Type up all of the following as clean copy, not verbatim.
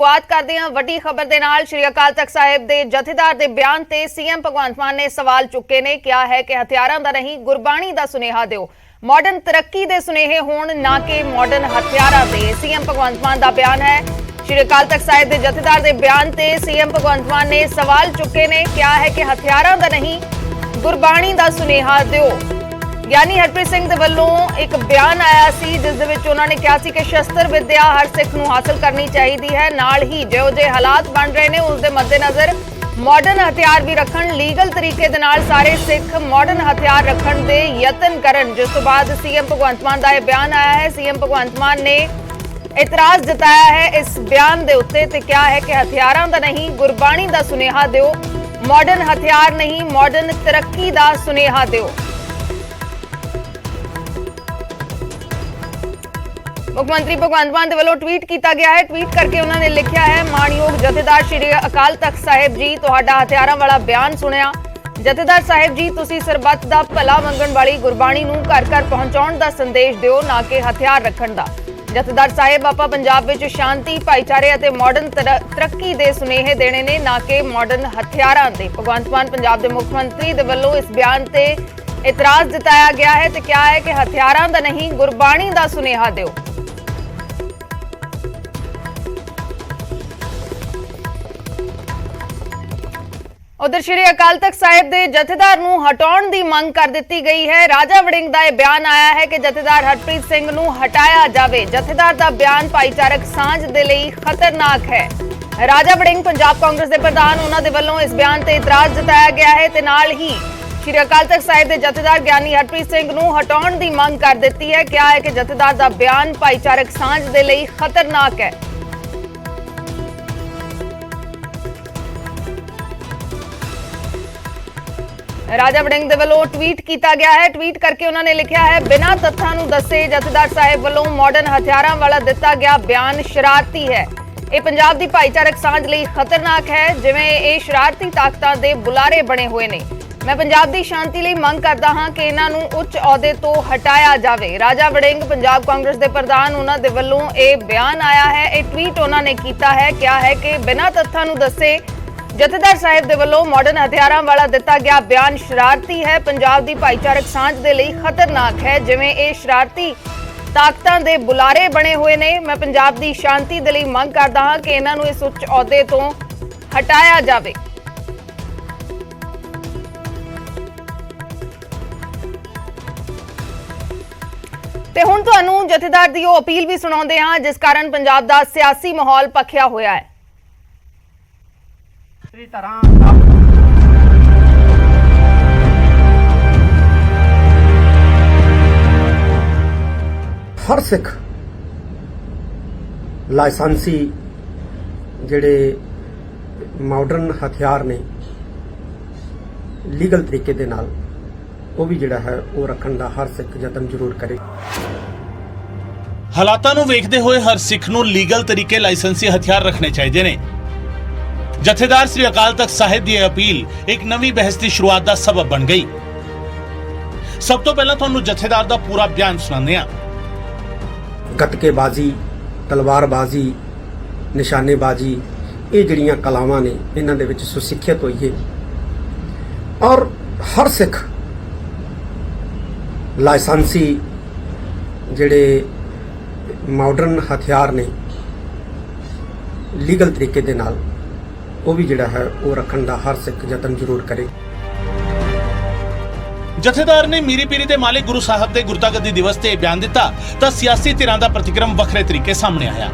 शुरुआत करते हैं वड्डी खबर के नाल। श्री अकाल तख्त साहिब के जथेदार के बयान से सीएम भगवंत मान ने सवाल चुके ने। क्या है कि हथियारों का नहीं गुरबाणी का सुनेहा दो, मॉडर्न तरक्की के सुनेहे होण ना कि मॉडर्न हथियारों से। सीएम भगवंत मान का बयान है। श्री अकाल तख्त साहिब के जथेदार के बयान से सीएम भगवंत मान ने सवाल चुके ने। क्या है कि हथियारों का नहीं गुरबाणी का सुनेहा दो। ਗਿਆਨੀ ਹਰਪ੍ਰੀਤ ਸਿੰਘ ਦੇ ਵੱਲੋਂ ਇੱਕ ਬਿਆਨ ਆਇਆ ਸੀ ਜਿਸ ਦੇ ਵਿੱਚ ਉਹਨਾਂ ਨੇ ਕਿਹਾ ਸੀ ਕਿ ਸ਼ਸਤਰ ਵਿਦਿਆ ਹਰ ਸਿੱਖ ਨੂੰ ਹਾਸਲ ਕਰਨੀ ਚਾਹੀਦੀ ਹੈ। ਨਾਲ ਹੀ ਜਿਹੋ ਜਿਹੇ ਹਾਲਾਤ ਬਣ ਰਹੇ ਨੇ ਉਸ ਦੇ ਮੱਦੇਨਜ਼ਰ ਮਾਡਰਨ ਹਥਿਆਰ ਵੀ ਰੱਖਣ, ਲੀਗਲ ਤਰੀਕੇ ਦੇ ਨਾਲ ਸਾਰੇ ਸਿੱਖ ਮਾਡਰਨ ਹਥਿਆਰ ਰੱਖਣ ਦੇ ਯਤਨ ਕਰਨ। ਜਿਸ ਤੋਂ ਬਾਅਦ ਸੀਐਮ ਭਗਵੰਤ ਮਾਨ ਦਾ ਇਹ ਬਿਆਨ ਆਇਆ ਹੈ। ਸੀਐਮ ਭਗਵੰਤ ਮਾਨ ਨੇ ਇਤਰਾਜ਼ ਜਤਾਇਆ ਹੈ ਇਸ ਬਿਆਨ ਦੇ ਉੱਤੇ ਤੇ ਕਿਹਾ ਹੈ ਕਿ ਹਥਿਆਰਾਂ ਦਾ ਨਹੀਂ ਗੁਰਬਾਣੀ ਦਾ ਸੁਨੇਹਾ ਦਿਓ, ਮਾਡਰਨ ਹਥਿਆਰ ਨਹੀਂ ਮਾਡਰਨ ਤਰੱਕੀ ਦਾ ਸੁਨੇਹਾ ਦਿਓ। मुख्यमंत्री भगवंत मान वालों ट्वीट किया गया है। ट्वीट करके उन्होंने लिखा है, मानयोग जथेदार श्री अकाल तख्त साहिब जी, तुहाडा हथियारों वाला बयान सुनिया। जथेदार साहिब जी, तुसी सरबत दा भला मंगण वाली गुरबाणी नूं घर घर पहुंचाउण दा संदेश दिओ, ना कि हथियार रखण दा। जथेदार साहिब आपां पंजाब विच शांति, भाईचारे अते मॉडर्न तरक्की दे सुनेहे देने ने, ना कि मॉडर्न हथियारां दे। भगवंत मान पंजाब दे मुख्यमंत्री दे वल्लों इस बयान ते इतराज जताया गया है ते क्या है कि हथियारां दा नहीं गुरबाणी दा सुनेहा दिओ। उधर श्री अकाल तख्त साहिब के जथेदार नूं हटाउण दी मंग कर दी गई है। राजा वड़िंग का यह बयान आया है कि जथेदार हरप्रीत सिंह नूं हटाया जाए। जथेदार का बयान भाईचारक सांझ दे लई खतरनाक है। राजा वड़िंग पंजाब कांग्रेस के प्रधान, उन्हां दे वल्लों इस बयान ते इतराज जताया गया है ते नाल ही श्री अकाल तख्त साहिब के जथेदार ज्ञानी हरप्रीत सिंह नूं हटाउण दी मंग कर दी है। क्या है कि जथेदार का बयान भाईचारक सांझ दे लई खतरनाक है। राजा वड़िंग दे वल्लों ट्वीट किया गया है। ट्वीट करके उन्होंने लिखा है, बिना तथ्यां नूं दस्से जथेदार साहिब वल्लों मॉडर्न हथियारां वाला दिता गया बयान शरारती है। यह पंजाब की भाईचारक सांझ लई खतरनाक है, जिवें ये शरारती ताकतां दे बुलारे बने हुए ने। मैं पंजाब की शांति लई मंग करदा हां कि इन्हां नूं उच्च अहुदे तो हटाया जाए। राजा वड़िंग पंजाब कांग्रेस के प्रधान, उन्हां दे वल्लों यह बयान आया है। यह ट्वीट उन्होंने किया है। क्या है कि बिना तथ्यां नूं दस्से जथेदार साहिब दे वल्लों मॉडर्न हथियारां वाला दिता गया बयान शरारती है, पंजाब की भाईचारक सांझ दे लई खतरनाक है, जिवें ये शरारती ताकतां दे बुलारे बने हुए ने। मैं पंजाब की शांति दे लई मंग करदा हां कि इन्हां नूं इस उच्च अहुदे तो हटाया जाए। ते हुण तुहानूं जथेदार दी ओह अपील भी सुणाउंदे हां जिस कारण पंजाब दा सियासी माहौल पक्खिया होया है। हर सिख लाइसेंसी जिहड़े मॉडर्न हथियार ने लीगल तरीके दे नाल वो भी जिहड़ा है वो रखण दा हर सिख यतन जरूर करे। हालातां नूं वेखदे होए हर सिख नूं लीगल तरीके लाइसेंसी हथियार रखने चाहिए ने। जथेदार श्री अकाल तख्त साहिब की अपील एक नवी बहस की शुरुआत का सबब बन गई। सब तो पहला तुहानूं जथेदार का पूरा बयान सुनाने आ। गतकेबाजी, तलवारबाजी, निशानेबाजी, ये जिहड़ियां कलावां ने इन्हां दे विच सुसिੱਖਿਅਤ होइए और हर सिख लाइसेंसी जिहड़े मॉडर्न हथियार ने लीगल तरीके दे नाल वो भी जिहड़ा है वो रखण दा हर सिख यतन जरूर करे। जथेदार ने मीरी पीरी दे मालिक गुरु साहब दे गुरतागद्दी दिवस ते बयान दिता तां सियासी धिरां दा प्रतिक्रम वखरे तरीके सामने आया।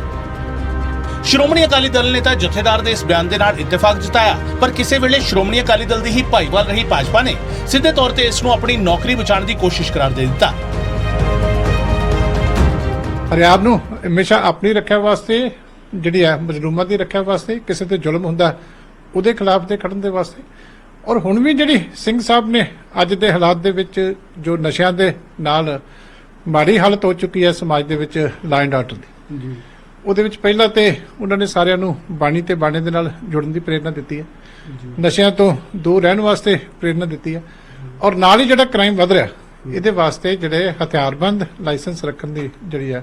श्रोमणी अकाली दल ने तां जथेदार दे इस बयान दे नाल इत्तेफाक जताया, पर किसी वेले श्रोमणी अकाली दल दी ही भाईवाल रही भाजपा ने सीधे तौर ते इस नूं अपनी नौकरी बचाउण दी कोशिश करार दे दिता। पंजाब नूं हमेशा अपनी रक्षा वास्ते जिहड़ी है मजलूमां दी रक्षा वास्ते, किसी ते जुल्म हुंदा उहदे खिलाफ ते खड़न दे वास्ते। और हुण भी जिहड़ी सिंह साहब ने अज दे हालात दे विच जो नशिਆਂ दे नाल माड़ी हालत हो चुकी है समाज दे विच लॉ एंड आर्डर दी, ਉਹਦੇ ਵਿੱਚ ਪਹਿਲਾਂ ਤੇ ਉਹਨਾਂ ਨੇ ਸਾਰਿਆਂ ਨੂੰ ਬਾਣੀ ਤੇ ਬਾਣੇ ਦੇ ਨਾਲ ਜੁੜਨ ਦੀ ਪ੍ਰੇਰਣਾ ਦਿੱਤੀ ਹੈ, ਨਸ਼ਿਆਂ ਤੋਂ ਦੂਰ ਰਹਿਣ ਵਾਸਤੇ ਪ੍ਰੇਰਣਾ ਦਿੱਤੀ ਹੈ। ਔਰ ਨਾਲ ਹੀ ਜਿਹੜਾ ਕ੍ਰਾਈਮ ਵਧ ਰਿਹਾ ਇਹਦੇ ਵਾਸਤੇ ਜਿਹੜੇ ਹਥਿਆਰਬੰਦ ਲਾਇਸੈਂਸ ਰੱਖਣ ਦੀ ਜਿਹੜੀ ਹੈ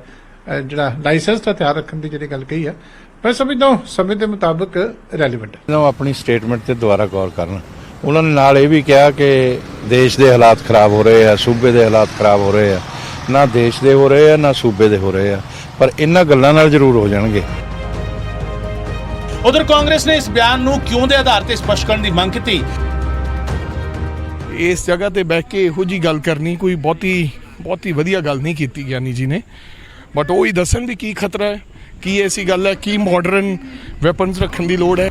ਜਿਹੜਾ ਲਾਇਸੈਂਸ ਹਥਿਆਰ ਰੱਖਣ ਦੀ ਜਿਹੜੀ ਗੱਲ ਕਹੀ ਹੈ ਮੈਂ ਸਮਝਦਾ ਹਾਂ ਸਮੇਂ ਦੇ ਮੁਤਾਬਕ ਰੈਲੀਵੈਂਟ ਹੈ। ਉਹ ਆਪਣੀ ਸਟੇਟਮੈਂਟ ਤੇ ਦੁਬਾਰਾ ਗੌਰ ਕਰਨ। ਉਹਨਾਂ ਨੇ ਨਾਲ ਇਹ ਵੀ ਕਿਹਾ ਕਿ ਦੇਸ਼ ਦੇ ਹਾਲਾਤ ਖਰਾਬ ਹੋ ਰਹੇ ਆ, ਸੂਬੇ ਦੇ ਹਾਲਾਤ ਖਰਾਬ ਹੋ ਰਹੇ ਆ। ਨਾ ਦੇਸ਼ ਦੇ ਹੋ ਰਹੇ ਆ, ਨਾ ਸੂਬੇ ਦੇ ਹੋ ਰਹੇ ਆ, ਪਰ ਇਹਨਾਂ ਗੱਲਾਂ ਨਾਲ ਜ਼ਰੂਰ ਹੋ ਜਾਣਗੇ। ਉਧਰ ਕਾਂਗਰਸ ਨੇ ਇਸ ਬਿਆਨ ਨੂੰ ਕਿਉਂ ਦੇ ਆਧਾਰ ਤੇ ਸਪਸ਼ਟ ਕਰਨ ਦੀ ਮੰਗ ਕੀਤੀ। ਇਸ ਜਗ੍ਹਾ ਤੇ ਬਹਿ ਕੇ ਇਹੋ ਜੀ ਗੱਲ ਕਰਨੀ ਕੋਈ ਬਹੁਤੀ ਵਧੀਆ ਗੱਲ ਨਹੀਂ ਕੀਤੀ ਗਿਆਨੀ ਜੀ ਨੇ, ਬਟ ਉਹ ਹੀ ਦੱਸਣ ਵੀ ਕੀ ਖਤਰਾ ਹੈ, ਕੀ ਐਸੀ ਗੱਲ ਹੈ, ਕੀ ਮਾਡਰਨ ਵੈਪਨਸ ਰੱਖਣ ਦੀ ਲੋੜ ਹੈ।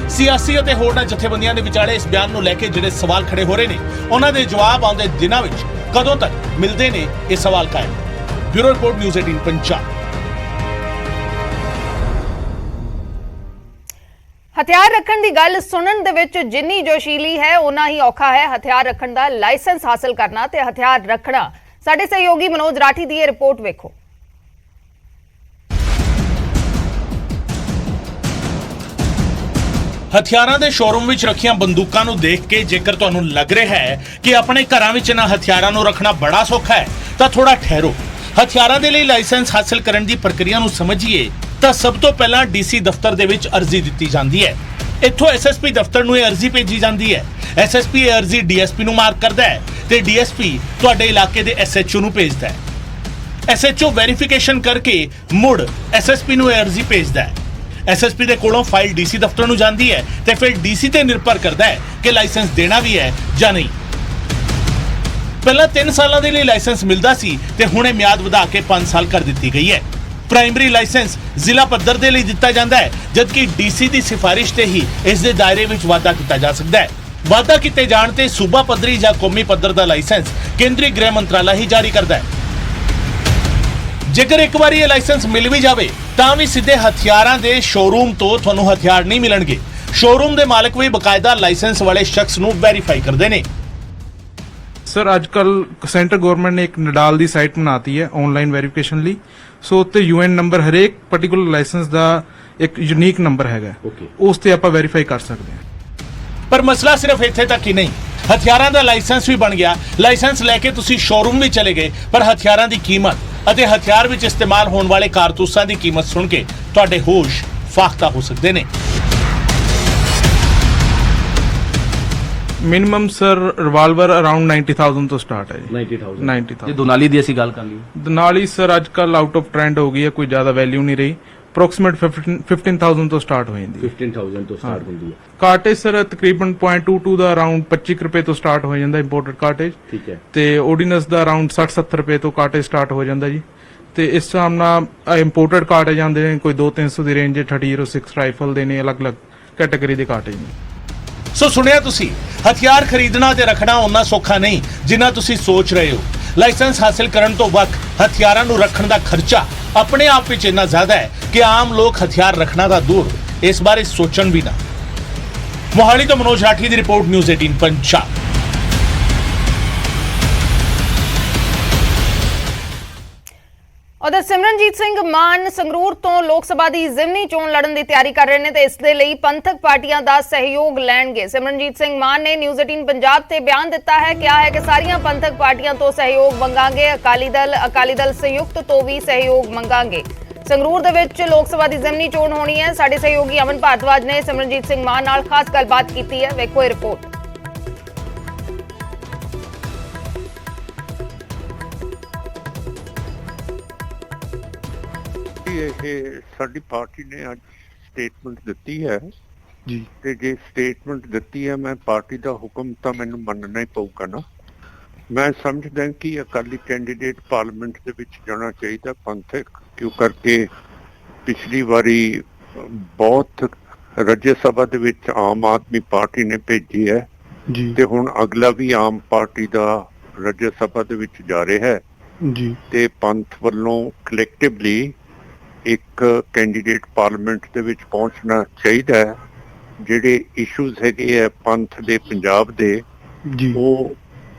ਸਿਆਸੀ ਅਤੇ ਹੋਰਨਾਂ ਜਥੇਬੰਦੀਆਂ ਦੇ ਵਿਚਾਲੇ ਇਸ ਬਿਆਨ ਨੂੰ ਲੈ ਕੇ ਜਿਹੜੇ ਸਵਾਲ ਖੜੇ ਹੋ ਰਹੇ ਨੇ, ਉਹਨਾਂ ਦੇ ਜਵਾਬ ਆਉਂਦੇ ਦਿਨਾਂ ਵਿੱਚ ਕਦੋਂ ਤੱਕ ਮਿਲਦੇ ਨੇ, ਇਹ ਸਵਾਲ ਕਾਇਮ। Bureau report, news 18 Punjab. ਹਥਿਆਰ ਰੱਖਣ ਦੀ ਗੱਲ ਸੁਣਨ ਦੇ ਵਿੱਚ ਜਿੰਨੀ ਜੋਸ਼ੀਲੀ ਹੈ ਉਨਾ ਹੀ ਔਖਾ ਹੈ ਹਥਿਆਰ ਰੱਖਣ ਦਾ ਲਾਇਸੈਂਸ ਹਾਸਲ ਕਰਨਾ ਤੇ ਹਥਿਆਰ ਰੱਖਣਾ। ਸਾਡੇ ਸਹਿਯੋਗੀ ਮਨੋਜ ਰਾਠੀ ਦੀ ਇਹ ਰਿਪੋਰਟ ਵੇਖੋ। ਹਥਿਆਰਾਂ ਦੇ ਸ਼ੋਰੂਮ ਵਿੱਚ ਰੱਖੀਆਂ ਬੰਦੂਕਾਂ ਨੂੰ ਦੇਖ ਕੇ ਜੇਕਰ ਤੁਹਾਨੂੰ ਲੱਗ ਰਿਹਾ ਹੈ ਕਿ ਆਪਣੇ ਘਰਾਂ ਵਿੱਚ ਇਹਨਾਂ ਹਥਿਆਰਾਂ ਨੂੰ ਰੱਖਣਾ ਬੜਾ ਸੌਖਾ ਹੈ, ਤਾਂ ਥੋੜਾ ਠਹਿਰੋ। ਹਥਿਆਰਾਂ ਦੇ ਲਈ ਲਾਇਸੈਂਸ ਹਾਸਲ ਕਰਨ ਦੀ ਪ੍ਰਕਿਰਿਆ ਨੂੰ ਸਮਝੀਏ ਤਾਂ ਸਭ ਤੋਂ ਪਹਿਲਾਂ ਡੀਸੀ ਦਫ਼ਤਰ ਦੇ ਵਿੱਚ ਅਰਜ਼ੀ ਦਿੱਤੀ ਜਾਂਦੀ ਹੈ। ਇੱਥੋਂ ਐਸਐਸਪੀ ਦਫ਼ਤਰ ਨੂੰ ਇਹ ਅਰਜ਼ੀ ਭੇਜੀ ਜਾਂਦੀ ਹੈ। ਐਸਐਸਪੀ ਇਹ ਅਰਜ਼ੀ ਡੀਐਸਪੀ ਨੂੰ ਮਾਰਕ ਕਰਦਾ ਹੈ ਤੇ ਡੀਐਸਪੀ ਤੁਹਾਡੇ ਇਲਾਕੇ ਦੇ ਐਸਐਚਓ ਨੂੰ ਭੇਜਦਾ ਹੈ। ਐਸਐਚਓ ਵੈਰੀਫਿਕੇਸ਼ਨ ਕਰਕੇ ਮੁੜ ਐਸਐਸਪੀ ਨੂੰ ਇਹ ਅਰਜ਼ੀ ਭੇਜਦਾ ਹੈ। ਐਸਐਸਪੀ ਦੇ ਕੋਲੋਂ ਫਾਈਲ ਡੀਸੀ ਦਫ਼ਤਰ ਨੂੰ ਜਾਂਦੀ ਹੈ ਤੇ ਫਿਰ ਡੀਸੀ ਤੇ ਨਿਰਭਰ ਕਰਦਾ ਹੈ ਕਿ ਲਾਇਸੈਂਸ ਦੇਣਾ ਵੀ ਹੈ ਜਾਂ ਨਹੀਂ। ਪਹਿਲਾਂ 3 ਸਾਲਾਂ ਦੇ ਲਈ ਲਾਇਸੈਂਸ ਮਿਲਦਾ ਸੀ ਤੇ ਹੁਣ ਇਹ ਮਿਆਦ ਵਧਾ ਕੇ 5 ਸਾਲ ਕਰ ਦਿੱਤੀ ਗਈ ਹੈ। ਪ੍ਰਾਇਮਰੀ ਲਾਇਸੈਂਸ ਜ਼ਿਲ੍ਹਾ ਪੱਧਰ ਦੇ ਲਈ ਦਿੱਤਾ ਜਾਂਦਾ ਹੈ, ਜਦਕਿ ਡੀਸੀ ਦੀ ਸਿਫਾਰਿਸ਼ ਤੇ ਹੀ ਇਸ ਦੇ ਦਾਇਰੇ ਵਿੱਚ ਵਾਧਾ ਕੀਤਾ ਜਾ ਸਕਦਾ ਹੈ। ਵਾਧਾ ਕੀਤੇ ਜਾਣ ਤੇ ਸੂਬਾ ਪੱਧਰੀ ਜਾਂ ਕੌਮੀ ਪੱਧਰ ਦਾ ਲਾਇਸੈਂਸ ਕੇਂਦਰੀ ਗ੍ਰਹਿ ਮੰਤਰਾਲਾ ਹੀ ਜਾਰੀ ਕਰਦਾ ਹੈ। ਜੇਕਰ ਇੱਕ ਵਾਰੀ ਇਹ ਲਾਇਸੈਂਸ ਮਿਲ ਵੀ ਜਾਵੇ ਤਾਂ ਵੀ ਸਿੱਧੇ ਹਥਿਆਰਾਂ ਦੇ ਸ਼ੋਰੂਮ ਤੋਂ ਤੁਹਾਨੂੰ ਹਥਿਆਰ ਨਹੀਂ ਮਿਲਣਗੇ। ਸ਼ੋਰੂਮ ਦੇ ਮਾਲਕ ਵੀ ਬਕਾਇਦਾ ਲਾਇਸੈਂਸ ਵਾਲੇ ਸ਼ਖਸ ਨੂੰ ਵੈਰੀਫਾਈ ਕਰਦੇ ਨੇ। ਸਰ ਅੱਜ ਕੱਲ ਸੈਂਟਰ ਗਵਰਨਮੈਂਟ ਨੇ ਇੱਕ ਨਡਾਲ ਦੀ ਸਾਈਟ ਬਣਾਤੀ ਹੈ ਆਨਲਾਈਨ ਵੈਰੀਫਿਕੇਸ਼ਨ ਲਈ। ਸੋ ਉੱਤੇ ਯੂਐਨ ਨੰਬਰ ਹਰੇਕ ਪਾਰਟਿਕੂਲਰ ਲਾਇਸੈਂਸ ਦਾ ਇੱਕ ਯੂਨੀਕ ਨੰਬਰ ਹੈਗਾ, ਉਸ ਤੇ ਆਪਾਂ ਵੈਰੀਫਾਈ ਕਰ ਸਕਦੇ ਹਾਂ। ਪਰ ਮਸਲਾ ਸਿਰਫ ਇੱਥੇ ਤੱਕ ਹੀ ਨਹੀਂ, ਹਥਿਆਰਾਂ ਦਾ ਲਾਇਸੈਂਸ ਵੀ ਬਣ ਗਿਆ। ਲਾਇਸੈਂਸ ਲੈ ਕੇ ਤੁਸੀਂ ਸ਼ੋਰੂਮ ਵੀ ਚਲੇ ਗਏ, ਪਰ ਹਥਿਆਰਾਂ ਦੀ ਕੀਮਤ ਅਤੇ ਹਥਿਆਰ ਵਿੱਚ ਇਸਤੇਮਾਲ ਹੋਣ ਵਾਲੇ ਕਾਰਤੂਸਾਂ ਦੀ ਕੀਮਤ ਸੁਣ ਕੇ ਤੁਹਾਡੇ ਹੋਸ਼ ਫਾਖਤਾ ਹੋ ਸਕਦੇ ਨੇ। ਮਿਨੀਮਮ ਸਰ ਰਿਵਾਲਵਰ ਅਰਾਊਂਡ 90,000 ਤੋਂ ਸਟਾਰਟ ਹੈ ਜੀ। 90,000 ਜੇ ਦੁਨਾਲੀ ਦੀ ਅਸੀਂ ਗੱਲ ਕਰ ਲਈ, ਦੁਨਾਲੀ ਸਰ ਅੱਜ ਕੱਲ ਆਊਟ ਆਫ ਟ੍ਰੈਂਡ ਹੋ ਗਈ ਹੈ, ਕੋਈ ਜ਼ਿਆਦਾ ਵੈਲਿਊ ਨਹੀਂ ਰਹੀ। ਅਪਰੋਕਸੀਮੇਟ 15,000 ਤੋਂ ਸਟਾਰਟ ਹੋ ਜਾਂਦੀ ਹੈ। 15,000 ਤੋਂ ਸਟਾਰਟ ਹੁੰਦੀ ਹੈ। ਕਾਰਟੇਜ ਸਰ ਤਕਰੀਬਨ 0.22 ਦਾ ਅਰਾਊਂਡ 25 ਰੁਪਏ ਤੋਂ ਸਟਾਰਟ ਹੋ ਜਾਂਦਾ ਇੰਪੋਰਟਡ ਕਾਰਟੇਜ। ਠੀਕ ਹੈ। ਤੇ ਆਰਡੀਨੈਂਸ ਦਾ ਅਰਾਊਂਡ 60-70 ਰੁਪਏ ਤੋਂ ਕਾਰਟੇਜ ਸਟਾਰਟ ਹੋ ਜਾਂਦਾ ਜੀ। ਤੇ ਇਸ ਹਿਸਾਬ ਨਾਲ ਇੰਪੋਰਟਡ ਕਾਰਟੇਜ ਆਉਂਦੇ ਨੇ, ਕੋਈ 200-300 ਦੀ ਰੇਂਜ 3006 ਰਾਈਫਲ ਦੇ ਨੇ, ਅਲੱਗ-ਅਲੱਗ ਕੈਟਾਗਰੀ ਦੇ ਕਾਰਟੇਜ ਨੇ। ਸੋ ਸੁਣਿਆ ਤੁਸੀਂ, ਹਥਿਆਰ ਖਰੀਦਣਾ ਤੇ ਰੱਖਣਾ ਉਨਾ ਸੌਖਾ ਨਹੀਂ ਜਿੰਨਾ ਤੁਸੀਂ ਸੋਚ ਰਹੇ ਹੋ। ਲਾਇਸੈਂਸ ਹਾਸਲ ਕਰਨ ਤੋਂ ਵੱਖ ਹਥਿਆਰਾਂ ਨੂੰ ਰੱਖਣ ਦਾ ਖਰਚਾ ਆਪਣੇ ਆਪ ਵਿੱਚ ਇੰਨਾ ਜ਼ਿਆਦਾ ਹੈ ਕਿ ਆਮ ਲੋਕ ਹਥਿਆਰ ਰੱਖਣਾ ਦਾ ਦੂਰ ਇਸ ਬਾਰੇ ਸੋਚਣ ਵੀ ਨਾ। ਮੋਹਾਲੀ ਤੋਂ ਮਨੋਜ ਰਾਠੀ ਦੀ ਰਿਪੋਰਟ, ਨਿਊਜ਼ 18 ਪੰਜਾਬ। ਉਧਰ ਸਿਮਰਨਜੀਤ ਸਿੰਘ ਮਾਨ ਸੰਗਰੂਰ ਤੋਂ ਲੋਕ ਸਭਾ ਦੀ ਜ਼ਿਮਨੀ ਚੋਣ ਲੜਨ ਦੀ ਤਿਆਰੀ ਕਰ ਰਹੇ ਨੇ ਤੇ ਇਸ ਦੇ ਲਈ ਪੰਥਕ ਪਾਰਟੀਆਂ ਦਾ ਸਹਿਯੋਗ ਲੈਣਗੇ। ਸਿਮਰਨਜੀਤ ਸਿੰਘ ਮਾਨ ਨੇ ਨਿਊਜ਼ 18 ਪੰਜਾਬ ਤੇ ਬਿਆਨ ਦਿੱਤਾ ਹੈ, ਕਿਹਾ ਹੈ ਕਿ ਸਾਰੀਆਂ ਪੰਥਕ ਪਾਰਟੀਆਂ ਤੋਂ ਸਹਿਯੋਗ ਮੰਗਾਂਗੇ, ਅਕਾਲੀ ਦਲ ਸੰਯੁਕਤ ਤੋਂ ਵੀ ਸਹਿਯੋਗ ਮੰਗਾਂਗੇ। ਸੰਗਰੂਰ ਦੇ ਵਿੱਚ ਲੋਕ ਸਭਾ ਦੀ ਜ਼ਿਮਨੀ ਚੋਣ ਹੋਣੀ ਹੈ। ਸਾਡੇ ਸਹਿਯੋਗੀ ਅਮਨ ਭਾਰਦਵਾਜ ਨੇ ਸਿਮਰਨਜੀਤ ਸਿੰਘ ਮਾਨ ਨਾਲ ਖਾਸ ਗੱਲਬਾਤ ਕੀਤੀ ਹੈ। ਵੇਖੋ ਇਹ ਰਿਪੋਰਟ। ਇਹ ਸਾਡੀ ਪਾਰਟੀ ਨੇ ਅੱਜ ਸਟੇਟਮੈਂਟ ਦਿੱਤੀ ਹੈ ਜੀ, ਤੇ ਜੇ ਸਟੇਟਮੈਂਟ ਦਿੱਤੀ ਹੈ ਮੈਂ ਪਾਰਟੀ ਦਾ ਹੁਕਮ ਤਾਂ ਮੈਨੂੰ ਮੰਨਣਾ ਹੀ ਪਊਗਾ ਨਾ। ਮੈਂ ਸਮਝਦਾ ਕਿ ਅਕਾਲੀ ਕੈਂਡੀਡੇਟ ਪਾਰਲੀਮੈਂਟ ਦੇ ਵਿੱਚ ਜਾਣਾ ਚਾਹੀਦਾ ਪੰਥਕ, ਕਿਉਂ ਕਰਕੇ ਪਿਛਲੀ ਵਾਰੀ ਬਹੁਤ ਰਾਜ ਸਭਾ ਦੇ ਵਿੱਚ ਆਮ ਆਦਮੀ ਪਾਰਟੀ ਨੇ ਭੇਜੀ ਹੈ ਜੀ, ਤੇ ਹੁਣ ਅਗਲਾ ਵੀ ਆਮ ਪਾਰਟੀ ਦਾ ਰਾਜ ਸਭਾ ਦੇ ਵਿੱਚ ਜਾ ਰਿਹਾ ਹੈ ਜੀ। ਤੇ ਪੰਥ ਵੱਲੋਂ ਕਲੈਕਟਿਵਲੀ ਇੱਕ ਕੈਂਡੀਡੇਟ ਪਾਰਲੀਮੈਂਟ ਦੇ ਵਿੱਚ ਪਹੁੰਚਣਾ ਚਾਹੀਦਾ ਹੈ। ਜਿਹੜੇ ਇਸ਼ੂਜ਼ ਹੈਗੇ ਆ ਪੰਥ ਦੇ ਪੰਜਾਬ ਦੇ ਜੀ, ਉਹ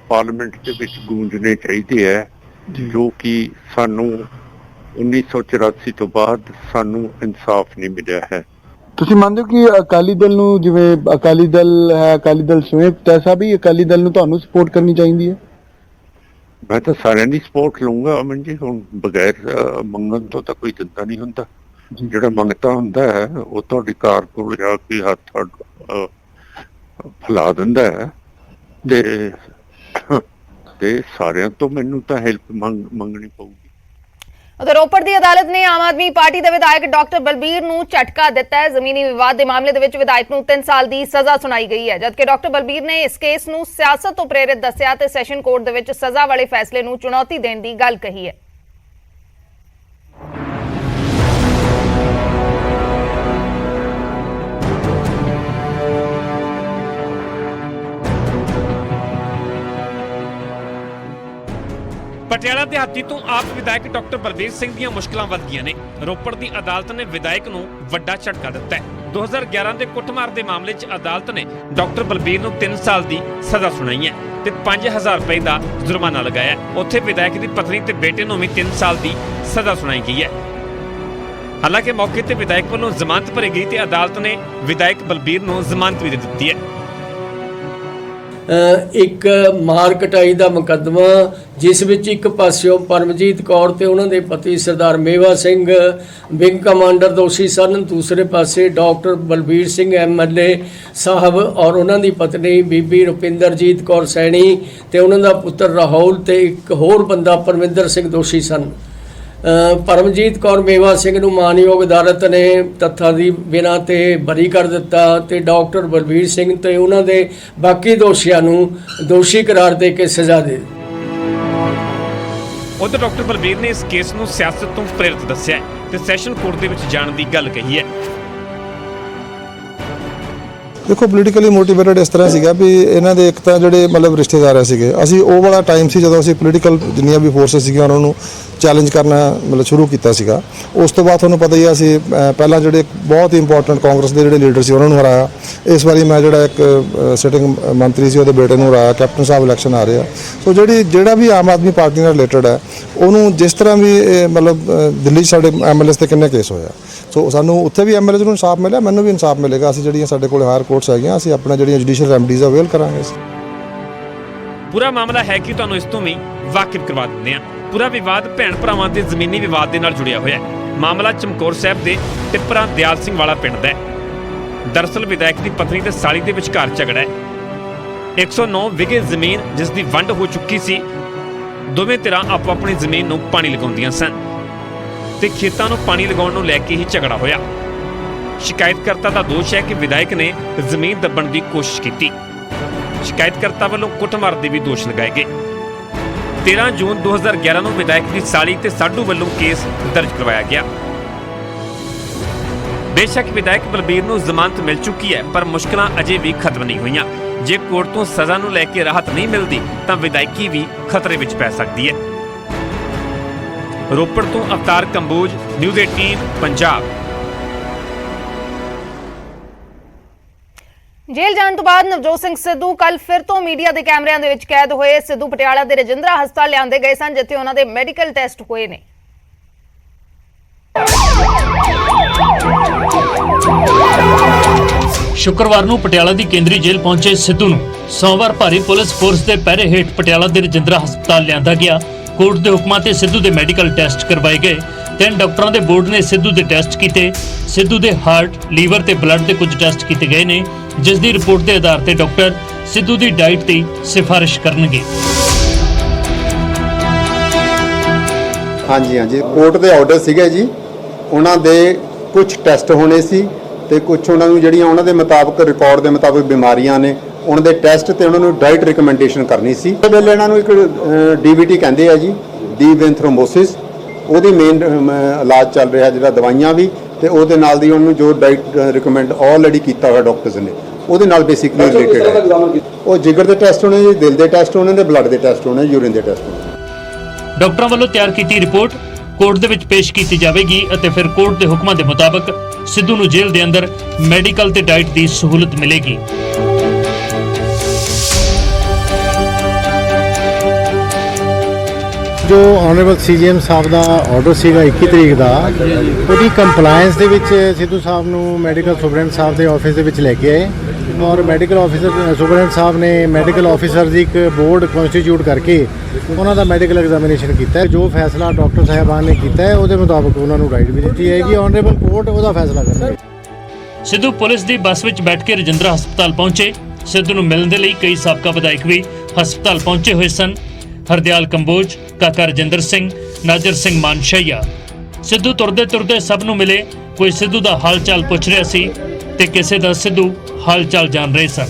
ਪਾਰਲੀਮੈਂਟ ਦੇ ਵਿੱਚ ਗੂੰਜਣੇ ਚਾਹੀਦੇ ਹੈ, ਜੋ ਕਿ ਸਾਨੂੰ 1984 ਤੋਂ ਬਾਅਦ ਸਾਨੂੰ ਇਨਸਾਫ ਨਹੀਂ ਮਿਲਿਆ ਹੈ। ਤੁਸੀਂ ਮੰਨਦੇ ਹੋ ਕਿ ਅਕਾਲੀ ਦਲ ਨੂੰ, ਜਿਵੇਂ ਅਕਾਲੀ ਦਲ ਹੈ, ਅਕਾਲੀ ਦਲ ਸੰਯੁਕਤ ਐਸਾ ਵੀ ਅਕਾਲੀ ਦਲ ਨੂੰ ਤੁਹਾਨੂੰ ਸਪੋਰਟ ਕਰਨੀ ਚਾਹੀਦੀ ਹੈ? ਮੈਂ ਤਾਂ ਸਾਰਿਆਂ ਦੀ ਸਪੋਰਟ ਲਊਂਗਾ ਅਮਨ ਜੀ, ਹੁਣ ਬਗੈਰ ਮੰਗਣ ਤੋਂ ਤਾਂ ਕੋਈ ਦਿੰਦਾ ਨਹੀਂ ਹੁੰਦਾ। ਜਿਹੜਾ ਮੰਗਤਾ ਹੁੰਦਾ ਹੈ ਉਹ ਤੁਹਾਡੀ ਕਾਰ ਕੋਲ ਜਾ ਕੇ ਹੱਥ ਫੈਲਾ ਦਿੰਦਾ ਹੈ ਤੇ ਸਾਰਿਆਂ ਤੋਂ ਮੈਨੂੰ ਤਾਂ ਹੈਲਪ ਮੰਗਣੀ ਪਊਗੀ। ਉਧਰ ਰੋਪੜ ਦੀ ਅਦਾਲਤ ਨੇ ਆਮ ਆਦਮੀ ਪਾਰਟੀ ਦੇ ਵਿਧਾਇਕ ਡਾਕਟਰ ਬਲਬੀਰ ਨੂੰ ਝਟਕਾ ਦਿੱਤਾ ਹੈ। ਜ਼ਮੀਨੀ ਵਿਵਾਦ ਦੇ ਮਾਮਲੇ ਦੇ ਵਿੱਚ ਵਿਧਾਇਕ ਨੂੰ 3 ਸਾਲ ਦੀ ਸਜ਼ਾ ਸੁਣਾਈ ਗਈ ਹੈ, ਜਦਕਿ ਡਾਕਟਰ ਬਲਬੀਰ ਨੇ ਇਸ ਕੇਸ ਨੂੰ ਸਿਆਸਤ ਤੋਂ ਪ੍ਰੇਰਿਤ ਦੱਸਿਆ ਤੇ ਸੈਸ਼ਨ ਕੋਰਟ ਦੇ ਵਿੱਚ ਸਜ਼ਾ ਵਾਲੇ ਫੈਸਲੇ ਨੂੰ ਚੁਣੌਤੀ ਦੇਣ ਦੀ ਗੱਲ ਕਹੀ ਹੈ। ਪਟਿਆਲਾ ਦਿਹਾਤੀ ਤੋਂ ਆਪ ਵਿਧਾਇਕ ਡਾਕਟਰ ਬਲਬੀਰ ਸਿੰਘ ਦੀਆਂ ਮੁਸ਼ਕਲਾਂ ਵੱਧ ਗਈਆਂ ਨੇ। ਰੋਪੜ ਦੀ ਅਦਾਲਤ ਨੇ ਵਿਧਾਇਕ ਨੂੰ ਵੱਡਾ ਝਟਕਾ ਦਿੱਤਾ ਹੈ। 2011 ਦੇ ਕੁੱਟਮਾਰ ਦੇ ਮਾਮਲੇ 'ਚ ਅਦਾਲਤ ਨੇ ਡਾਕਟਰ ਬਲਬੀਰ ਨੂੰ 3 ਸਾਲ ਦੀ ਸਜ਼ਾ ਸੁਣਾਈ ਹੈ ਤੇ 5000 ਰੁਪਏ ਦਾ ਜੁਰਮਾਨਾ ਲਗਾਇਆ। ਉੱਥੇ ਵਿਧਾਇਕ ਦੀ ਪਤਨੀ ਤੇ ਬੇਟੇ ਨੂੰ ਵੀ 3 ਸਾਲ ਦੀ ਸਜ਼ਾ ਸੁਣਾਈ ਗਈ ਹੈ। ਹਾਲਾਂਕਿ ਮੌਕੇ ਤੇ ਵਿਧਾਇਕ ਵੱਲੋਂ ਜ਼ਮਾਨਤ ਭਰੀ ਗਈ ਤੇ ਅਦਾਲਤ ਨੇ ਵਿਧਾਇਕ ਬਲਬੀਰ ਨੂੰ ਜ਼ਮਾਨਤ ਵੀ ਦੇ ਦਿੱਤੀ ਹੈ। ਇੱਕ ਮਾਰ ਕਟਾਈ ਦਾ ਮੁਕੱਦਮਾ ਜਿਸ ਵਿੱਚ ਇੱਕ ਪਾਸਿਓਂ ਪਰਮਜੀਤ ਕੌਰ ਤੇ ਉਹਨਾਂ ਦੇ ਪਤੀ ਸਰਦਾਰ ਮੇਵਾ ਸਿੰਘ ਵਿੰਗ ਕਮਾਂਡਰ ਦੋਸ਼ੀ ਸਨ, ਦੂਸਰੇ ਪਾਸੇ ਡਾਕਟਰ ਬਲਬੀਰ ਸਿੰਘ MLA ਸਾਹਿਬ ਔਰ ਉਹਨਾਂ ਦੀ ਪਤਨੀ ਬੀਬੀ ਰੁਪਿੰਦਰਜੀਤ ਕੌਰ ਸੈਣੀ ਤੇ ਉਹਨਾਂ ਦਾ ਪੁੱਤਰ ਰਾਹੁਲ ਤੇ ਇੱਕ ਹੋਰ ਬੰਦਾ ਪਰਮਿੰਦਰ ਸਿੰਘ ਦੋਸ਼ੀ ਸਨ। ਪਰਮਜੀਤ ਕੌਰ ਮੇਵਾ ਸਿੰਘ ਨੂੰ ਮਾਨਯੋਗ ਅਦਾਲਤ ਨੇ ਤੱਥਾਂ ਦੀ ਬਿਨਾਂ ਤੇ ਬਰੀ ਕਰ ਦਿੱਤਾ ਤੇ ਡਾਕਟਰ ਬਲਬੀਰ ਸਿੰਘ ਤੇ ਉਹਨਾਂ ਦੇ ਬਾਕੀ ਦੋਸ਼ੀਆਂ ਨੂੰ ਦੋਸ਼ੀ ਕਰਾਰ ਦੇ ਕੇ ਸਜ਼ਾ ਦੇ ਦਿੱਤੀ। ਉਧਰ ਡਾਕਟਰ ਬਲਬੀਰ ਨੇ ਇਸ ਕੇਸ ਨੂੰ ਸਿਆਸਤ ਤੋਂ ਪ੍ਰੇਰਿਤ ਦੱਸਿਆ ਤੇ ਸੈਸ਼ਨ ਕੋਰਟ ਦੇ ਵਿੱਚ ਜਾਣ ਦੀ ਗੱਲ ਕਹੀ ਹੈ। ਦੇਖੋ ਪੋਲੀਟੀਕਲੀ ਮੋਟੀਵੇਟਡ ਇਸ ਤਰ੍ਹਾਂ ਸੀਗਾ ਵੀ ਇਹਨਾਂ ਦੇ ਇੱਕ ਤਾਂ ਜਿਹੜੇ ਮਤਲਬ ਰਿਸ਼ਤੇਦਾਰ ਸੀਗੇ, ਅਸੀਂ ਉਹ ਵਾਲਾ ਟਾਈਮ ਸੀ ਜਦੋਂ ਅਸੀਂ ਪੋਲੀਟੀਕਲ ਜਿੰਨੀਆਂ ਵੀ ਫੋਰਸਸ ਸੀਗੀਆਂ ਉਹਨਾਂ ਨੂੰ ਚੈਲੰਜ ਕਰਨਾ ਮਤਲਬ ਸ਼ੁਰੂ ਕੀਤਾ ਸੀਗਾ। ਉਸ ਤੋਂ ਬਾਅਦ ਤੁਹਾਨੂੰ ਪਤਾ ਹੀ ਆ ਅਸੀਂ ਪਹਿਲਾਂ ਜਿਹੜੇ ਬਹੁਤ ਹੀ ਇੰਪੋਰਟੈਂਟ ਕਾਂਗਰਸ ਦੇ ਜਿਹੜੇ ਲੀਡਰ ਸੀ ਉਹਨਾਂ ਨੂੰ ਹਰਾਇਆ। ਇਸ ਵਾਰੀ ਮੈਂ ਜਿਹੜਾ ਇੱਕ ਸਿਟਿੰਗ ਮੰਤਰੀ ਸੀ ਉਹਦੇ ਬੇਟੇ ਨੂੰ ਹਰਾਇਆ। ਕੈਪਟਨ ਸਾਹਿਬ ਇਲੈਕਸ਼ਨ ਆ ਰਿਹਾ, ਸੋ ਜਿਹੜਾ ਵੀ ਆਮ ਆਦਮੀ ਪਾਰਟੀ ਨਾਲ ਰਿਲੇਟਡ ਹੈ ਉਹਨੂੰ ਜਿਸ ਤਰ੍ਹਾਂ ਵੀ ਮਤਲਬ ਦਿੱਲੀ 'ਚ ਸਾਡੇ MLAs ਤੇ ਕਿੰਨੇ ਕੇਸ ਹੋਇਆ, ਸੋ ਸਾਨੂੰ ਉੱਥੇ ਵੀ MLAs ਨੂੰ ਇਨਸਾਫ ਮਿਲਿਆ, ਮੈਨੂੰ ਵੀ ਇਨਸਾਫ ਮਿਲੇਗਾ। ਅਸੀਂ ਜਿਹੜੀਆਂ ਸਾਡੇ ਕੋਲ ਹਾਇਰ ਕੋਰਟਸ ਹੈਗੀਆਂ ਅਸੀਂ ਆਪਣਾ ਜਿਹੜੀਆਂ ਜੁਡੀਸ਼ੀਅਲ ਰੈਮਡੀਜ਼ ਅਵੇਲ ਕਰਾਂਗੇ। ਪੂਰਾ ਮਾਮਲਾ ਹੈ ਕਿ ਤੁਹਾਨੂੰ ਇਸ ਤੋਂ ਵੀ ਵਾਕਿਫ ਕਰਵਾ ਦਿੰਦੇ ਹਾਂ। ਪੂਰਾ ਵਿਵਾਦ ਭੈਣ ਭਰਾਵਾਂ ਦੇ ਜ਼ਮੀਨੀ ਵਿਵਾਦ ਦੇ ਨਾਲ ਜੁੜਿਆ ਹੋਇਆ ਹੈ। ਮਾਮਲਾ ਚਮਕੌਰ ਸਾਹਿਬ ਦੇ ਟਿੱਪਰਾ ਦਿਆਲ ਸਿੰਘ ਵਾਲਾ ਪਿੰਡ ਦਾ ਹੈ। ਦਰਅਸਲ ਵਿਧਾਇਕ ਦੀ ਪਤਨੀ ਤੇ ਸਾਲੀ ਦੇ ਵਿਚਕਾਰ ਝਗੜਾ ਹੈ। 109 ਵਿਗੇ ਜ਼ਮੀਨ ਜਿਸ ਦੀ ਵੰਡ ਹੋ ਚੁੱਕੀ ਸੀ, ਦੋਵੇਂ ਧਿਰਾਂ ਆਪੋ ਆਪਣੀ ਜ਼ਮੀਨ ਨੂੰ ਪਾਣੀ ਲਗਾਉਂਦੀਆਂ ਸਨ ਤੇ ਖੇਤਾਂ ਨੂੰ ਪਾਣੀ ਲਗਾਉਣ ਨੂੰ ਲੈ ਕੇ ਹੀ ਝਗੜਾ ਹੋਇਆ। ਸ਼ਿਕਾਇਤਕਰਤਾ ਦਾ ਦੋਸ਼ ਹੈ ਕਿ ਵਿਧਾਇਕ ਨੇ ਜ਼ਮੀਨ ਦੱਬਣ ਦੀ ਕੋਸ਼ਿਸ਼ ਕੀਤੀ। ਸ਼ਿਕਾਇਤਕਰਤਾ ਵੱਲੋਂ ਕੁੱਟਮਾਰ ਦੇ ਵੀ ਦੋਸ਼ ਲਗਾਏ ਗਏ। 13 ਜੂਨ 2011 ਨੂੰ ਵਿਧਾਇਕ ਦੀ ਸਾਲੀ ਤੇ ਸਾਡੂ ਵੱਲੋਂ ਕੇਸ ਦਰਜ ਕਰਵਾਇਆ ਗਿਆ। ਬੇਸ਼ੱਕ ਵਿਧਾਇਕ ਬਲਬੀਰ ਨੂੰ ਜ਼ਮਾਨਤ ਮਿਲ ਚੁੱਕੀ ਹੈ, ਪਰ ਮੁਸ਼ਕਲਾਂ ਅਜੇ ਵੀ ਖਤਮ ਨਹੀਂ ਹੋਈਆਂ। ਜੇ ਕੋਰਟ ਤੋਂ ਸਜ਼ਾ ਨੂੰ ਲੈ ਕੇ ਰਾਹਤ ਨਹੀਂ ਮਿਲਦੀ ਤਾਂ ਵਿਧਾਇਕੀ ਵੀ ਖਤਰੇ ਵਿੱਚ ਪੈ ਸਕਦੀ ਹੈ। ਰੋਪੜ ਤੋਂ ਅਵਤਾਰ ਕੰਬੋਜ, ਨਿਊਜ਼ 18 ਪੰਜਾਬ। ਜੇਲ੍ਹ ਜਾਣ ਤੋਂ ਬਾਅਦ ਨਵਜੋਤ ਸਿੰਘ ਸਿੱਧੂ ਕੱਲ ਫਿਰ ਤੋਂ ਮੀਡੀਆ ਦੇ ਕੈਮਰਿਆਂ ਦੇ ਵਿੱਚ ਕੈਦ ਹੋਏ। ਸਿੱਧੂ ਪਟਿਆਲਾ ਦੇ ਰਜਿੰਦਰਾ ਹਸਪਤਾਲ ਲਿਆਂਦੇ ਗਏ ਸਨ, ਜਿੱਥੇ ਉਹਨਾਂ ਦੇ ਮੈਡੀਕਲ ਟੈਸਟ ਹੋਏ ਨੇ। ਸ਼ੁੱਕਰਵਾਰ ਨੂੰ ਪਟਿਆਲਾ ਦੀ ਕੇਂਦਰੀ ਜੇਲ੍ਹ ਪਹੁੰਚੇ ਸਿੱਧੂ ਨੂੰ ਸੋਮਵਾਰ ਭਾਰੀ ਪੁਲਿਸ ਫੋਰਸ ਦੇ ਪਹਿਰੇ ਹੇਠ ਪਟਿਆਲਾ ਦੇ ਰਜਿੰਦਰਾ ਹਸਪਤਾਲ ਲਿਆਂਦਾ ਗਿਆ। ਕੋਰਟ ਦੇ ਹੁਕਮਾਂ ਤੇ ਸਿੱਧੂ ਦੇ ਮੈਡੀਕਲ ਟੈਸਟ ਕਰਵਾਏ ਗਏ। 3 ਡਾਕਟਰਾਂ ਦੇ ਬੋਰਡ ਨੇ ਸਿੱਧੂ ਦੇ ਟੈਸਟ ਕੀਤੇ। ਸਿੱਧੂ ਦੇ ਹਾਰਟ, ਲੀਵਰ ਤੇ ਬਲੱਡ ਦੇ ਕੁਝ ਟੈਸਟ ਕੀਤੇ ਗਏ ਨੇ, ਜਿਸ ਦੀ ਰਿਪੋਰਟ ਦੇ ਆਧਾਰ ਤੇ ਡਾਕਟਰ ਸਿੱਧੂ ਦੀ ਡਾਈਟ ਦੀ ਸਿਫਾਰਿਸ਼ ਕਰਨਗੇ। ਹਾਂਜੀ ਕੋਰਟ ਦੇ ਆਰਡਰ ਸੀਗੇ ਜੀ, ਉਹਨਾਂ ਦੇ ਕੁਝ ਟੈਸਟ ਹੋਣੇ ਸੀ ਤੇ ਕੁਝ ਉਹਨਾਂ ਨੂੰ ਜਿਹੜੀਆਂ ਉਹਨਾਂ ਦੇ ਮੁਤਾਬਕ ਰਿਕਾਰਡ ਦੇ ਮੁਤਾਬਕ ਬਿਮਾਰੀਆਂ ਨੇ ਉਹਨਾਂ ਦੇ ਟੈਸਟ ਤੇ ਉਹਨਾਂ ਨੂੰ ਡਾਈਟ ਰਿਕਮੈਂਡੇਸ਼ਨ ਕਰਨੀ ਸੀ। ਇਹ ਵੇਲੇ ਇਹਨਾਂ ਨੂੰ ਇੱਕ DVT ਕਹਿੰਦੇ ਆ ਜੀ, ਡੀ ਵੇਨ ਥ੍ਰੋਮਬੋਸਿਸ, ਉਹਦੀ ਮੇਨ ਇਲਾਜ ਚੱਲ ਰਿਹਾ, ਜਿਹੜਾ ਦਵਾਈਆਂ ਵੀ ਤੇ ਉਹਦੇ ਨਾਲ ਦੀ ਉਹਨੂੰ ਜੋ ਡਾਈਟ ਰਿਕਮੈਂਡ ਆਲਰੇਡੀ ਕੀਤਾ ਹੋਇਆ ਡਾਕਟਰਸ ਨੇ ਉਹਦੇ ਨਾਲ ਬੇਸਿਕਲੀ ਰਿਲੇਟਡ ਹੈ। ਉਹ ਜਿਗਰ ਦੇ ਟੈਸਟ ਹੋਣੇ ਜੀ, ਦਿਲ ਦੇ ਟੈਸਟ ਹੋਣੇ ਤੇ ਬਲੱਡ ਦੇ ਟੈਸਟ ਹੋਣੇ, ਯੂਰਿਨ ਦੇ ਟੈਸਟ ਹੋਣੇ। ਡਾਕਟਰਾਂ ਵੱਲੋਂ ਤਿਆਰ ਕੀਤੀ ਰਿਪੋਰਟ ਕੋਰਟ ਦੇ ਵਿੱਚ ਪੇਸ਼ ਕੀਤੀ ਜਾਵੇਗੀ ਅਤੇ ਫਿਰ ਕੋਰਟ ਦੇ ਹੁਕਮਾਂ ਦੇ ਮੁਤਾਬਕ ਸਿੱਧੂ ਨੂੰ ਜੇਲ੍ਹ ਦੇ ਅੰਦਰ ਮੈਡੀਕਲ ਤੇ ਡਾਈਟ ਦੀ ਸਹੂਲਤ ਮਿਲੇਗੀ। ਜੋ ਆਨਰੇਬਲ CGM ਸਾਹਿਬ ਦਾ ਆਰਡਰ ਸੀਗਾ 21 ਤਰੀਕ ਦਾ, ਉਹਦੀ ਕੰਪਲਾਈਂਸ ਦੇ ਵਿੱਚ ਸਿੱਧੂ ਸਾਹਿਬ ਨੂੰ ਮੈਡੀਕਲ ਸੁਪਰਡੈਂਟ ਸਾਹਿਬ ਦੇ ਆਫਿਸ ਦੇ ਵਿੱਚ ਲੈ ਕੇ ਆਏ ਔਰ ਮੈਡੀਕਲ ਆਫੀਸਰ ਸੁਪਰਡੈਂਟ ਸਾਹਿਬ ਨੇ ਮੈਡੀਕਲ ਆਫੀਸਰ ਦੀ ਇੱਕ ਬੋਰਡ ਕਨਸਟੀਟਿਊਟ ਕਰਕੇ ਉਹਨਾਂ ਦਾ ਮੈਡੀਕਲ ਐਗਜ਼ਾਮੀਨੇਸ਼ਨ ਕੀਤਾ ਹੈ। ਜੋ ਫੈਸਲਾ ਡਾਕਟਰ ਸਾਹਿਬਾਨ ਨੇ ਕੀਤਾ ਹੈ ਉਹਦੇ ਮੁਤਾਬਕ ਉਹਨਾਂ ਨੂੰ ਰਾਈਟ ਵੀ ਦਿੱਤੀ ਜਾਏਗੀ। ਆਨਰੇਬਲ ਕੋਰਟ ਉਹਦਾ ਫੈਸਲਾ ਕਰੇਗੀ। ਸਿੱਧੂ ਪੁਲਿਸ ਦੀ ਬੱਸ ਵਿੱਚ ਬੈਠ ਕੇ ਰਜਿੰਦਰਾ ਹਸਪਤਾਲ ਪਹੁੰਚੇ। ਸਿੱਧੂ ਨੂੰ ਮਿਲਣ ਦੇ ਲਈ ਕਈ ਸਾਬਕਾ ਵਿਧਾਇਕ ਵੀ ਹਸਪਤਾਲ ਪਹੁੰਚੇ ਹੋਏ ਸਨ। ਹਰਦਿਆਲ ਕੰਬੋਜ, ਕਾਕਾ ਰਜਿੰਦਰ ਸਿੰਘ, ਨਾਜਰ ਸਿੰਘ ਮਾਨਸ਼ਈਆ। ਸਿੱਧੂ ਤੁਰਦੇ ਤੁਰਦੇ ਸਭ ਨੂੰ ਮਿਲੇ। ਕੋਈ ਸਿੱਧੂ ਦਾ ਹਾਲ ਚਾਲ ਪੁੱਛ ਰਿਹਾ ਸੀ ਤੇ ਕਿਸੇ ਦਾ ਸਿੱਧੂ ਹਾਲ ਚਾਲ ਜਾਣ ਰਹੇ ਸਨ।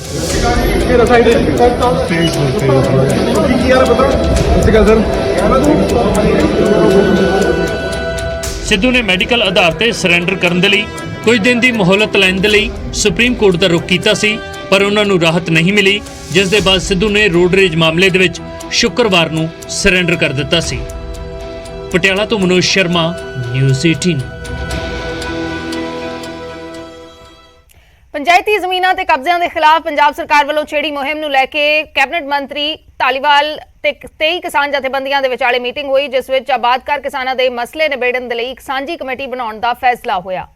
ਸਿੱਧੂ ਨੇ ਮੈਡੀਕਲ ਆਧਾਰ ਤੇ ਸਰੈਂਡਰ ਕਰਨ ਦੇ ਲਈ ਕੁਝ ਦਿਨ ਦੀ ਮੋਹਲਤ ਲੈਣ ਦੇ ਲਈ ਸੁਪਰੀਮ ਕੋਰਟ ਦਾ ਰੁਖ ਕੀਤਾ ਸੀ, ਪਰ ਉਹਨਾਂ ਨੂੰ ਰਾਹਤ ਨਹੀਂ ਮਿਲੀ, ਜਿਸ ਦੇ ਬਾਅਦ ਸਿੱਧੂ ਨੇ ਰੋਡਰੇਜ ਮਾਮਲੇ ਦੇ ਵਿੱਚ ਸ਼ੁੱਕਰਵਾਰ ਨੂੰ ਸਰੈਂਡਰ ਕਰ ਦਿੱਤਾ ਸੀ। ਪਟਿਆਲਾ ਤੋਂ ਮਨੋਜ ਸ਼ਰਮਾ, ਨਿਊਜ਼ 18। ਪੰਚਾਇਤੀ ਜ਼ਮੀਨਾਂ ਤੇ ਕਬਜ਼ਿਆਂ ਦੇ ਖਿਲਾਫ ਪੰਜਾਬ ਸਰਕਾਰ ਵੱਲੋਂ ਛੇੜੀ ਮੁਹਿੰਮ ਨੂੰ ਲੈ ਕੇ ਕੈਬਨਿਟ ਮੰਤਰੀ ਧਾਲੀਵਾਲ ਤੇ 23 ਕਿਸਾਨ ਜਥੇਬੰਦੀਆਂ ਦੇ ਵਿਚਾਲੇ ਮੀਟਿੰਗ ਹੋਈ, ਜਿਸ ਵਿੱਚ ਆਬਾਦਕਾਰ ਕਿਸਾਨਾਂ ਦੇ ਮਸਲੇ ਨਿਬੇੜਨ ਦੇ ਲਈ ਇੱਕ ਸਾਂਝੀ ਕਮੇਟੀ ਬਣਾਉਣ ਦਾ ਫੈਸਲਾ ਹੋਇਆ।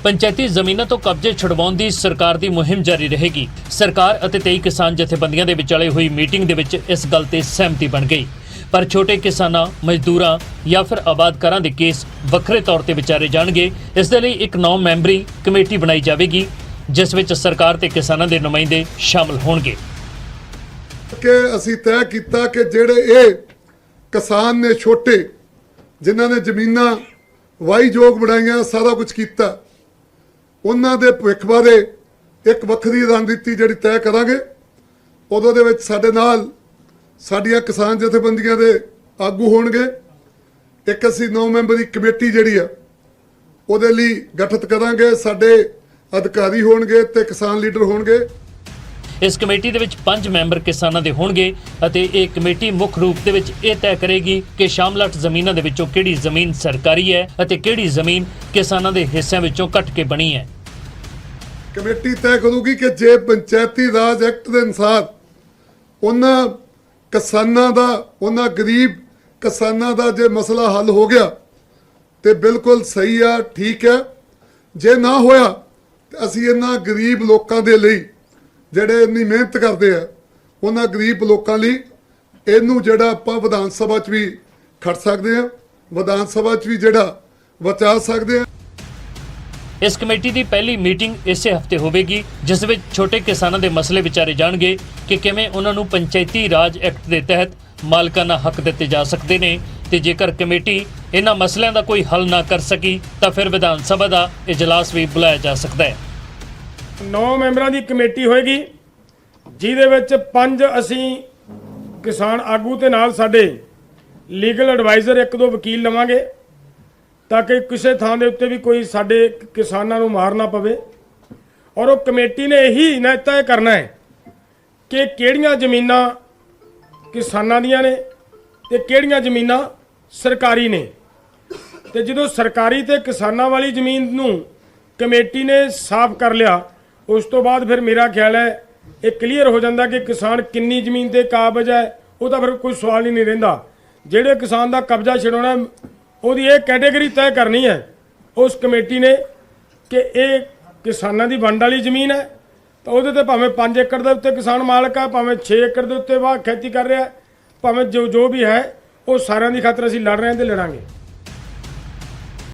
ਪੰਚਾਇਤੀ ਜ਼ਮੀਨਾਂ ਤੋਂ ਕਬਜ਼ੇ ਛੁਡਵਾਉਣ ਦੀ ਸਰਕਾਰ ਦੀ ਮੁਹਿੰਮ ਜਾਰੀ ਰਹੇਗੀ। ਸਰਕਾਰ ਅਤੇ 23 ਕਿਸਾਨ ਜਥੇਬੰਦੀਆਂ ਦੇ ਵਿਚਾਲੇ ਹੋਈ ਮੀਟਿੰਗ ਦੇ ਵਿੱਚ ਇਸ ਗੱਲ ਤੇ ਸਹਿਮਤੀ ਬਣ ਗਈ, ਪਰ ਛੋਟੇ ਕਿਸਾਨਾਂ, ਮਜ਼ਦੂਰਾਂ ਜਾਂ ਫਿਰ ਆਬਾਦਕਾਰਾਂ ਦੇ ਕੇਸ ਵੱਖਰੇ ਤੌਰ ਤੇ ਵਿਚਾਰੇ ਜਾਣਗੇ। ਇਸ ਦੇ ਲਈ ਇੱਕ 9 ਮੈਂਬਰੀ ਕਮੇਟੀ ਬਣਾਈ ਜਾਵੇਗੀ, ਜਿਸ ਵਿੱਚ ਸਰਕਾਰ ਤੇ ਕਿਸਾਨਾਂ ਦੇ ਨੁਮਾਇੰਦੇ ਸ਼ਾਮਲ ਹੋਣਗੇ। ਕਿ ਅਸੀਂ ਤੈਅ ਕੀਤਾ ਕਿ ਜਿਹੜੇ ਇਹ ਕਿਸਾਨ ਨੇ ਛੋਟੇ, ਜਿਨ੍ਹਾਂ ਨੇ ਜ਼ਮੀਨਾਂ ਵਾਹੀਯੋਗ ਬਣਾਈਆਂ, ਸਾਰਾ ਕੁਝ ਕੀਤਾ, ਉਹਨਾਂ ਦੇ ਭਵਿੱਖ ਬਾਰੇ ਇੱਕ ਵੱਖਰੀ ਰਣਨੀਤੀ ਜਿਹੜੀ ਤੈਅ ਕਰਾਂਗੇ। ਉਦੋਂ ਦੇ ਵਿੱਚ ਸਾਡੇ ਨਾਲ ਸਾਡੀਆਂ ਕਿਸਾਨ ਜਥੇਬੰਦੀਆਂ ਦੇ ਆਗੂ ਹੋਣਗੇ। ਇੱਕ ਅਸੀਂ 9 ਮੈਂਬਰੀ ਕਮੇਟੀ ਜਿਹੜੀ ਆ ਉਹਦੇ ਲਈ ਗਠਿਤ ਕਰਾਂਗੇ। ਸਾਡੇ ਅਧਿਕਾਰੀ ਹੋਣਗੇ ਤੇ ਕਿਸਾਨ ਲੀਡਰ ਹੋਣਗੇ। ਇਸ ਕਮੇਟੀ ਦੇ ਵਿੱਚ 5 ਮੈਂਬਰ ਕਿਸਾਨਾਂ ਦੇ ਹੋਣਗੇ ਅਤੇ ਇਹ ਕਮੇਟੀ ਮੁੱਖ ਰੂਪ ਦੇ ਵਿੱਚ ਇਹ ਤੈਅ ਕਰੇਗੀ ਕਿ ਸ਼ਾਮਲਾਟ ਜ਼ਮੀਨਾਂ ਦੇ ਵਿੱਚੋਂ ਕਿਹੜੀ ਜ਼ਮੀਨ ਸਰਕਾਰੀ ਹੈ ਅਤੇ ਕਿਹੜੀ ਜ਼ਮੀਨ ਕਿਸਾਨਾਂ ਦੇ ਹਿੱਸਿਆਂ ਵਿੱਚੋਂ ਕੱਟ ਕੇ ਬਣੀ ਹੈ। ਕਮੇਟੀ ਤੈਅ ਕਰੂਗੀ ਕਿ ਜੇ ਪੰਚਾਇਤੀ ਰਾਜ ਐਕਟ ਦੇ ਅਨੁਸਾਰ ਉਹਨਾਂ ਕਿਸਾਨਾਂ ਦਾ, ਉਹਨਾਂ ਗਰੀਬ ਕਿਸਾਨਾਂ ਦਾ ਜੇ ਮਸਲਾ ਹੱਲ ਹੋ ਗਿਆ ਤੇ ਬਿਲਕੁਲ ਸਹੀ ਆ, ਠੀਕ ਹੈ। ਜੇ ਨਾ ਹੋਇਆ ਤੇ ਅਸੀਂ ਇਹਨਾਂ ਗਰੀਬ ਲੋਕਾਂ ਦੇ ਲਈ, ਜਿਹੜੇ ਇੰਨੀ ਮਿਹਨਤ ਕਰਦੇ ਆ, ਉਹਨਾਂ ਗਰੀਬ ਲੋਕਾਂ ਲਈ ਇਹਨੂੰ ਜਿਹੜਾ ਆਪਾਂ ਵਿਧਾਨ ਸਭਾ 'ਚ ਵੀ ਖੜ ਸਕਦੇ ਹਾਂ, ਵਿਧਾਨ ਸਭਾ 'ਚ ਵੀ ਜਿਹੜਾ ਬਚਾ ਸਕਦੇ ਹਾਂ। ਇਸ ਕਮੇਟੀ ਦੀ ਪਹਿਲੀ ਮੀਟਿੰਗ ਇਸੇ ਹਫਤੇ ਹੋਵੇਗੀ, ਜਿਸ ਵਿੱਚ ਛੋਟੇ ਕਿਸਾਨਾਂ ਦੇ ਮਸਲੇ ਵਿਚਾਰੇ ਜਾਣਗੇ ਕਿ ਕਿਵੇਂ ਉਹਨਾਂ ਨੂੰ ਪੰਚਾਇਤੀ ਰਾਜ ਐਕਟ ਦੇ ਤਹਿਤ ਮਾਲਕਾਨਾ ਹੱਕ ਦਿੱਤੇ ਜਾ ਸਕਦੇ ਨੇ, ਤੇ ਜੇਕਰ ਕਮੇਟੀ ਇਹਨਾਂ ਮਸਲਿਆਂ ਦਾ ਕੋਈ ਹੱਲ ਨਾ ਕਰ ਸਕੀ ਤਾਂ ਫਿਰ ਵਿਧਾਨ ਸਭਾ ਦਾ ਇਜਲਾਸ ਵੀ ਬੁਲਾਇਆ ਜਾ ਸਕਦਾ ਹੈ। 9 ਮੈਂਬਰਾਂ ਦੀ ਕਮੇਟੀ ਹੋਏਗੀ, ਜਿਹਦੇ ਵਿੱਚ 5 ਅਸੀਂ ਕਿਸਾਨ ਆਗੂ ਤੇ ਨਾਲ ਸਾਡੇ ਲੀਗਲ ਐਡਵਾਈਜ਼ਰ 1-2 ਵਕੀਲ ਲਵਾਂਗੇ, ਤਾਂ ਕਿ ਕਿਸੇ ਥਾਂ ਦੇ ਉੱਤੇ ਵੀ ਕੋਈ ਸਾਡੇ ਕਿਸਾਨਾਂ ਨੂੰ ਮਾਰ ਨਾ ਪਵੇ। ਔਰ ਉਹ ਕਮੇਟੀ ਨੇ ਇਹੀ ਤੈਅ ਕਰਨਾ ਹੈ ਕਿ ਕਿਹੜੀਆਂ ਜ਼ਮੀਨਾਂ ਕਿਸਾਨਾਂ ਦੀਆਂ ਨੇ ਤੇ ਕਿਹੜੀਆਂ ਜ਼ਮੀਨਾਂ ਸਰਕਾਰੀ ਨੇ। ਤੇ ਜਦੋਂ ਸਰਕਾਰੀ ਤੇ ਕਿਸਾਨਾਂ ਵਾਲੀ ਜ਼ਮੀਨ ਨੂੰ ਕਮੇਟੀ ਨੇ ਸਾਫ਼ ਕਰ ਲਿਆ, ਉਸ ਤੋਂ ਬਾਅਦ ਫਿਰ ਮੇਰਾ ਖਿਆਲ ਹੈ ਇਹ ਕਲੀਅਰ ਹੋ ਜਾਂਦਾ ਕਿ ਕਿਸਾਨ ਕਿੰਨੀ ਜ਼ਮੀਨ ਤੇ ਕਾਬਜ਼ ਹੈ। ਉਹਦਾ ਫਿਰ ਕੋਈ ਸਵਾਲ ਹੀ ਨਹੀਂ ਰਹਿੰਦਾ। ਜਿਹੜੇ ਕਿਸਾਨ ਦਾ ਕਬਜ਼ਾ ਛਡਾਉਣਾ, ਉਹਦੀ ਇਹ ਕੈਟੇਗਰੀ ਤੈਅ ਕਰਨੀ ਹੈ ਉਸ ਕਮੇਟੀ ਨੇ ਕਿ ਇਹ ਕਿਸਾਨਾਂ ਦੀ ਵੰਡ ਵਾਲੀ ਜ਼ਮੀਨ ਹੈ, ਤਾਂ ਉਹਦੇ ਤੇ ਭਾਵੇਂ 5 ਏਕੜ ਦੇ ਉੱਤੇ ਕਿਸਾਨ ਮਾਲਕ ਆ, ਭਾਵੇਂ 6 ਏਕੜ ਦੇ ਉੱਤੇ ਵਾਹ ਖੇਤੀ ਕਰ ਰਿਹਾ, ਭਾਵੇਂ ਜੋ ਵੀ ਹੈ, ਉਹ ਸਾਰਿਆਂ ਦੀ ਖਾਤਰ ਅਸੀਂ ਲੜ ਰਹੇ ਹਾਂ ਤੇ ਲੜਾਂਗੇ।